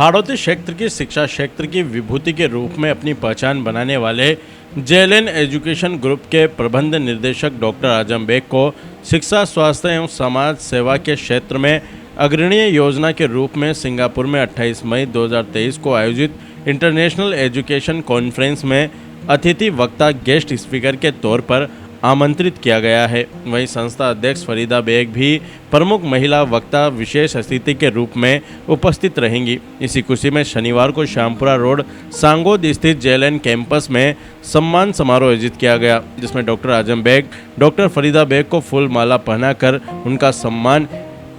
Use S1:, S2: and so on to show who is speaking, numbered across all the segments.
S1: हाड़ौती क्षेत्र की शिक्षा क्षेत्र की विभूति के रूप में अपनी पहचान बनाने वाले जेएलएन एजुकेशन ग्रुप के प्रबंध निर्देशक डॉक्टर आजम बेग को शिक्षा, स्वास्थ्य एवं समाज सेवा के क्षेत्र में अग्रणीय योजना के रूप में सिंगापुर में 28 मई 2023 को आयोजित इंटरनेशनल एजुकेशन कॉन्फ्रेंस में अतिथि वक्ता गेस्ट स्पीकर के तौर पर आमंत्रित किया गया है। वहीं संस्था अध्यक्ष फरीदा बेग भी प्रमुख महिला वक्ता विशेष अतिथि के रूप में उपस्थित रहेंगी। इसी खुशी में शनिवार को श्यामपुरा रोड सांगोद स्थित जेएलएन कैंपस में सम्मान समारोह आयोजित किया गया, जिसमें डॉक्टर आजम बेग डॉक्टर फरीदा बेग को फूल माला पहनाकर उनका सम्मान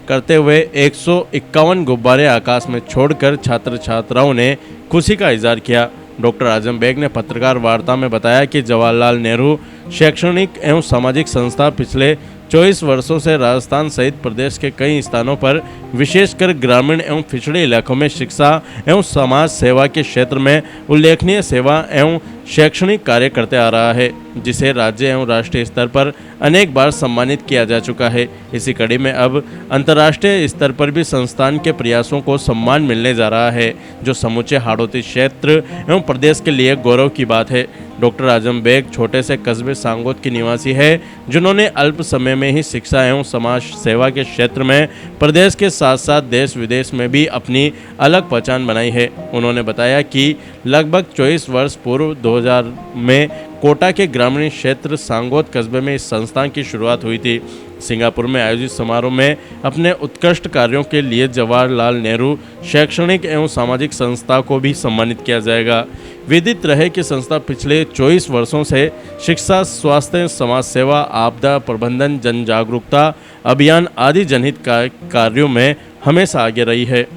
S1: करते हुए 151 गुब्बारे आकाश में छोड़कर छात्र छात्राओं ने खुशी का इजहार किया। डॉक्टर आजम बेग ने पत्रकार वार्ता में बताया कि जवाहरलाल नेहरू शैक्षणिक एवं सामाजिक संस्था पिछले 24 वर्षों से राजस्थान सहित प्रदेश के कई स्थानों पर विशेषकर ग्रामीण एवं पिछड़े इलाकों में शिक्षा एवं समाज सेवा के क्षेत्र में उल्लेखनीय सेवा एवं शैक्षणिक कार्य करते आ रहा है, जिसे राज्य एवं राष्ट्रीय स्तर पर अनेक बार सम्मानित किया जा चुका है। इसी कड़ी में अब अंतर्राष्ट्रीय स्तर पर भी संस्थान के प्रयासों को सम्मान मिलने जा रहा है, जो समूचे हाड़ौती क्षेत्र एवं प्रदेश के लिए गौरव की बात है। डॉक्टर आजम बेग छोटे से कस्बे सांगोद की निवासी है, जिन्होंने अल्प समय में ही शिक्षा एवं समाज सेवा के क्षेत्र में प्रदेश के साथ साथ देश विदेश में भी अपनी अलग पहचान बनाई है। उन्होंने बताया कि लगभग 24 वर्ष पूर्व 2000 में कोटा के ग्रामीण क्षेत्र सांगोद कस्बे में इस संस्थान की शुरुआत हुई थी। सिंगापुर में आयोजित समारोह में अपने उत्कृष्ट कार्यों के लिए जवाहरलाल नेहरू शैक्षणिक एवं सामाजिक संस्था को भी सम्मानित किया जाएगा। विदित रहे कि संस्था पिछले 24 वर्षों से शिक्षा, स्वास्थ्य, समाज सेवा, आपदा प्रबंधन, जन जागरूकता अभियान आदि जनहित कार्यों में हमेशा आगे रही है।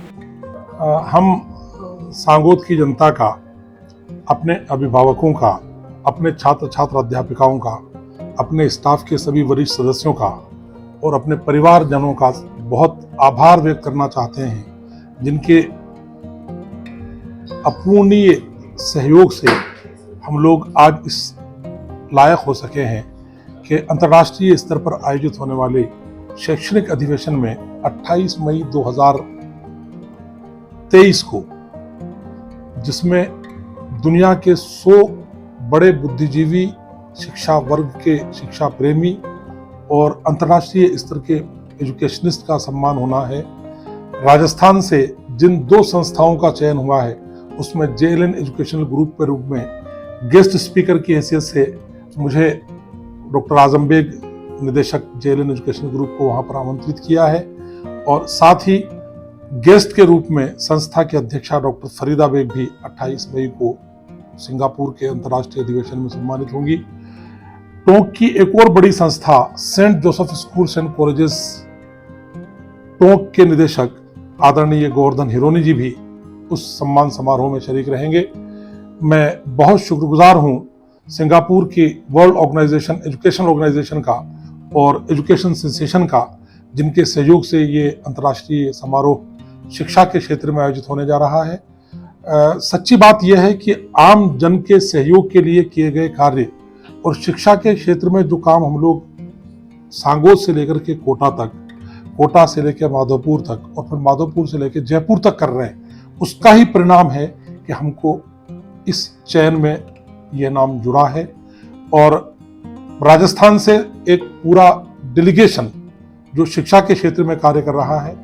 S2: हम सांगोद की जनता का, अपने अभिभावकों का, अपने छात्र छात्र अध्यापिकाओं का, अपने स्टाफ के सभी वरिष्ठ सदस्यों का और अपने परिवारजनों का बहुत आभार व्यक्त करना चाहते हैं, जिनके अपूर्णीय सहयोग से हम लोग आज इस लायक हो सके हैं कि अंतर्राष्ट्रीय स्तर पर आयोजित होने वाले शैक्षणिक अधिवेशन में 28 मई 2023 को, जिसमें दुनिया के 100 बड़े बुद्धिजीवी, शिक्षा वर्ग के शिक्षा प्रेमी और अंतर्राष्ट्रीय स्तर के एजुकेशनिस्ट का सम्मान होना है। राजस्थान से जिन 2 संस्थाओं का चयन हुआ है, उसमें जेएलएन एजुकेशनल ग्रुप के रूप में गेस्ट स्पीकर की हैसियत से मुझे डॉक्टर आजम बेग, निदेशक जेएलएन एजुकेशनल ग्रुप को वहां पर आमंत्रित किया है और साथ ही गेस्ट के रूप में संस्था की अध्यक्षा डॉक्टर फरीदा बेग भी 28 मई को सिंगापुर के अंतर्राष्ट्रीय अधिवेशन में सम्मानित होंगी। टोंक की एक और बड़ी संस्था Saint Joseph schools and colleges Tonk के निदेशक आदरणीय गोवर्धन हिरोनी जी भी उस सम्मान समारोह में शरीक रहेंगे। मैं बहुत शुक्रगुजार हूं सिंगापुर की वर्ल्ड ऑर्गेनाइजेशन, एजुकेशन ऑर्गेनाइजेशन का और एजुकेशन सेंसेशन का, जिनके सहयोग से ये अंतर्राष्ट्रीय समारोह शिक्षा के क्षेत्र में आयोजित होने जा रहा है। सच्ची बात यह है कि आम जन के सहयोग के लिए किए गए कार्य और शिक्षा के क्षेत्र में जो काम हम लोग सांगोद से लेकर के कोटा तक, कोटा से लेकर माधोपुर तक और फिर माधोपुर से लेकर जयपुर तक कर रहे हैं, उसका ही परिणाम है कि हमको इस चयन में यह नाम जुड़ा है। और राजस्थान से एक पूरा डेलीगेशन जो शिक्षा के क्षेत्र में कार्य कर रहा है,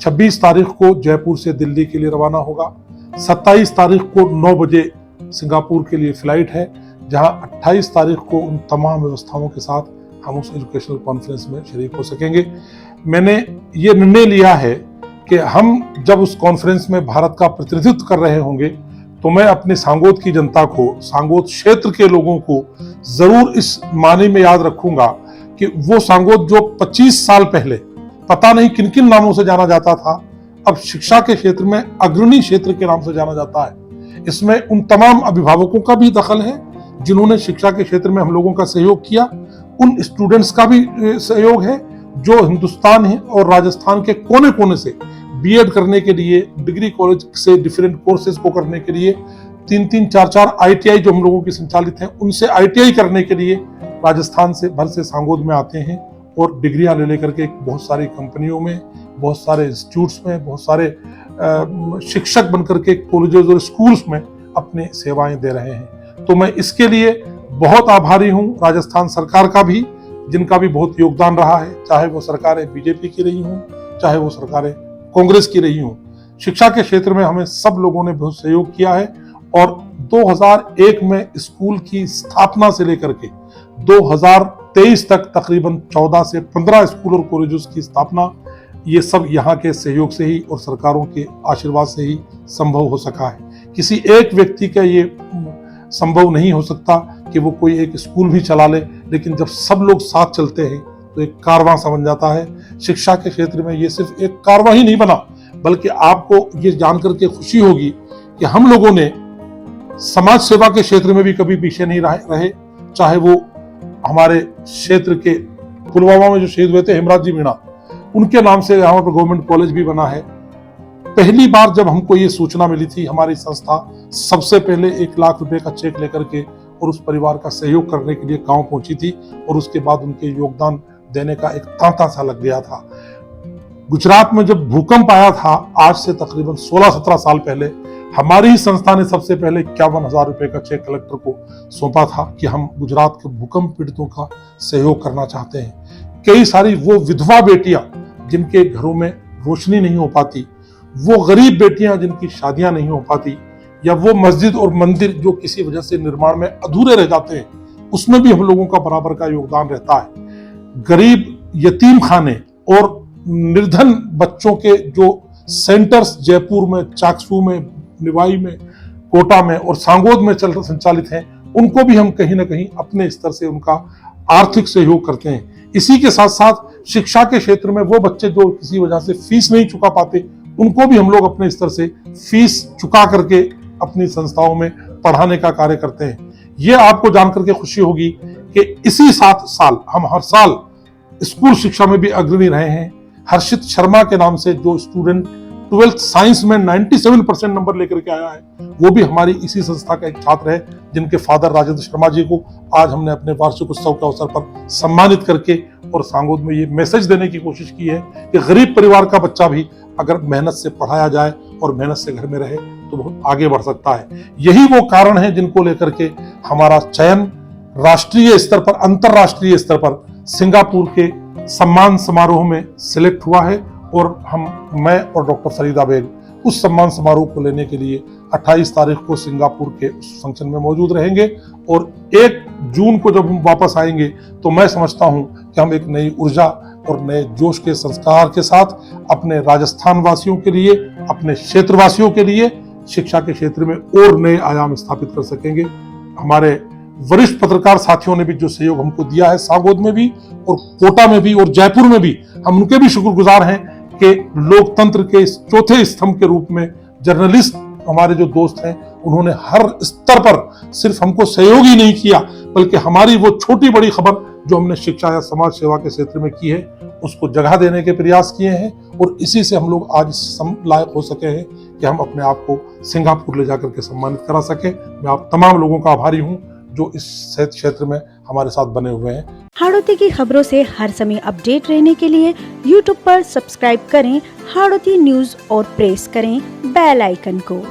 S2: 26 तारीख को जयपुर से दिल्ली के लिए रवाना होगा। 27 तारीख को 9 बजे सिंगापुर के लिए फ्लाइट है, जहां 28 तारीख को उन तमाम व्यवस्थाओं के साथ हम उस एजुकेशनल कॉन्फ्रेंस में शरीक हो सकेंगे। मैंने ये निर्णय लिया है कि हम जब उस कॉन्फ्रेंस में भारत का प्रतिनिधित्व कर रहे होंगे, तो मैं अपने सांगोद की जनता को, सांगोद क्षेत्र के लोगों को जरूर इस मानी में याद रखूंगा कि वो सांगोद जो 25 साल पहले पता नहीं किन किन नामों से जाना जाता था, अब शिक्षा के क्षेत्र में अग्रणी क्षेत्र के नाम से जाना जाता है। इसमें उन तमाम अभिभावकों का भी दखल है जिन्होंने शिक्षा के क्षेत्र में हम लोगों का सहयोग किया, उन स्टूडेंट्स का भी सहयोग है जो हिंदुस्तान है और राजस्थान के कोने कोने से बीएड करने के लिए, डिग्री कॉलेज से डिफरेंट कोर्सेज को करने के लिए, 3-3, 4-4 आईटीआई जो हम लोगों की संचालित हैं, उनसे आईटीआई करने के लिए राजस्थान से भर से सांगोद में आते हैं और डिग्रियां ले लेकर के बहुत सारी कंपनियों में, बहुत सारे इंस्टीट्यूट्स में, बहुत सारे शिक्षक बनकर के कॉलेजेस और स्कूल्स में अपनी सेवाएं दे रहे हैं। तो मैं इसके लिए बहुत आभारी हूं राजस्थान सरकार का भी, जिनका भी बहुत योगदान रहा है, चाहे वो सरकारें बीजेपी की रही हों, चाहे वो सरकारें कांग्रेस की रही हों। शिक्षा के क्षेत्र में हमें सब लोगों ने बहुत सहयोग किया है और 2001 में स्कूल की स्थापना से लेकर के 2023 तक तकरीबन 14 से 15 स्कूल और कॉलेजों की स्थापना, ये सब यहाँ के सहयोग से ही और सरकारों के आशीर्वाद से ही संभव हो सका है। किसी एक व्यक्ति का ये संभव नहीं हो सकता कि वो कोई एक स्कूल भी चला ले, लेकिन जब सब लोग साथ चलते हैं तो एक कारवां समझ जाता है। शिक्षा के क्षेत्र में ये सिर्फ एक कारवां ही नहीं बना, बल्कि आपको ये जानकर के खुशी होगी कि हम लोगों ने समाज सेवा के क्षेत्र में भी कभी पीछे नहीं रहे। चाहे वो हमारे क्षेत्र के पुलवामा में जो शहीद हुए थे हेमराज जी मीणा, उनके नाम से यहाँ पर गवर्नमेंट कॉलेज भी बना है। पहली बार जब हमको ये सूचना मिली थी, हमारी संस्था सबसे पहले 1 लाख रुपए का चेक लेकर के और उस परिवार का सहयोग करने के लिए गांव पहुंची थी और उसके बाद उनके योगदान देने का एक तांता सा लग गया था। गुजरात में जब भूकंप आया था, आज से तकरीबन 16-17 साल पहले, हमारी ही संस्था ने सबसे पहले 51,000 रुपए का चेक कलेक्टर को सौंपा था कि हम गुजरात के भूकंप पीड़ितों का सहयोग करना चाहते हैं। कई सारी वो विधवा बेटियां जिनके घरों में रोशनी नहीं हो पाती, वो गरीब बेटियां जिनकी शादियां नहीं हो पाती, या वो मस्जिद और मंदिर जो किसी वजह से निर्माण में अधूरे रह जाते हैं, उसमें भी हम लोगों का बराबर का योगदान रहता है। गरीब यतीम खाने और निर्धन बच्चों के जो सेंटर्स जयपुर में, चाकसू में, निवाई में, कोटा में और सांगोद में संचालित हैं, उनको भी हम कहीं ना कहीं अपने स्तर से उनका आर्थिक सहयोग करते हैं। इसी के साथ साथ शिक्षा के क्षेत्र में वो बच्चे जो किसी वजह से फीस नहीं चुका पाते, उनको भी हम लोग अपने स्तर से फीस चुका करके अपनी संस्थाओं में पढ़ाने का कार्य करते हैं। ये आपको जानकर के खुशी होगी कि इसी 7 साल हम हर साल स्कूल शिक्षा में भी अग्रणी रहे हैं। हर्षित शर्मा के नाम से जो स्टूडेंट 12th साइंस में 97% नंबर लेकर के आया है, वो भी हमारी इसी संस्था का एक छात्र है, जिनके फादर राजेंद्र शर्मा जी को आज हमने अपने वार्षिक उत्सव के अवसर पर सम्मानित करके और सांगोद में ये मैसेज देने की कोशिश की है कि गरीब परिवार का बच्चा भी अगर मेहनत से पढ़ाया जाए और मेहनत से घर में रहे तो बहुत आगे बढ़ सकता है। यही वो कारण है जिनको लेकर के हमारा चयन राष्ट्रीय स्तर पर, अंतरराष्ट्रीय स्तर पर सिंगापुर के सम्मान समारोह में सिलेक्ट हुआ है और मैं और डॉक्टर फरीदा बेग उस सम्मान समारोह को लेने के लिए 28 तारीख को सिंगापुर के उस फंक्शन में मौजूद रहेंगे और 1 जून को जब हम वापस आएंगे तो मैं समझता हूं कि हम एक नई ऊर्जा और नए जोश के संस्कार के साथ अपने राजस्थान वासियों के लिए, अपने क्षेत्रवासियों के लिए शिक्षा के क्षेत्र में और नए आयाम स्थापित कर सकेंगे। हमारे वरिष्ठ पत्रकार साथियों ने भी जो सहयोग हमको दिया है, सांगोद में भी और कोटा में भी और जयपुर में भी, हम उनके भी शुक्रगुजार हैं कि लोकतंत्र के इस चौथे स्तंभ के रूप में जर्नलिस्ट हमारे जो दोस्त हैं, उन्होंने हर स्तर पर सिर्फ हमको सहयोग ही नहीं किया, बल्कि हमारी वो छोटी बड़ी खबर जो हमने शिक्षा या समाज सेवा के क्षेत्र में की है, उसको जगह देने के प्रयास किए हैं और इसी से हम लोग आज लायक हो सके हैं कि हम अपने आप को सिंगापुर ले जाकर के सम्मानित करा सके। मैं आप तमाम लोगों का आभारी हूँ जो इस क्षेत्र में हमारे साथ बने हुए हैं।
S3: हाड़ौती की खबरों से हर समय अपडेट रहने के लिए YouTube पर सब्सक्राइब करें हाड़ौती न्यूज और प्रेस करें बेल आइकन को।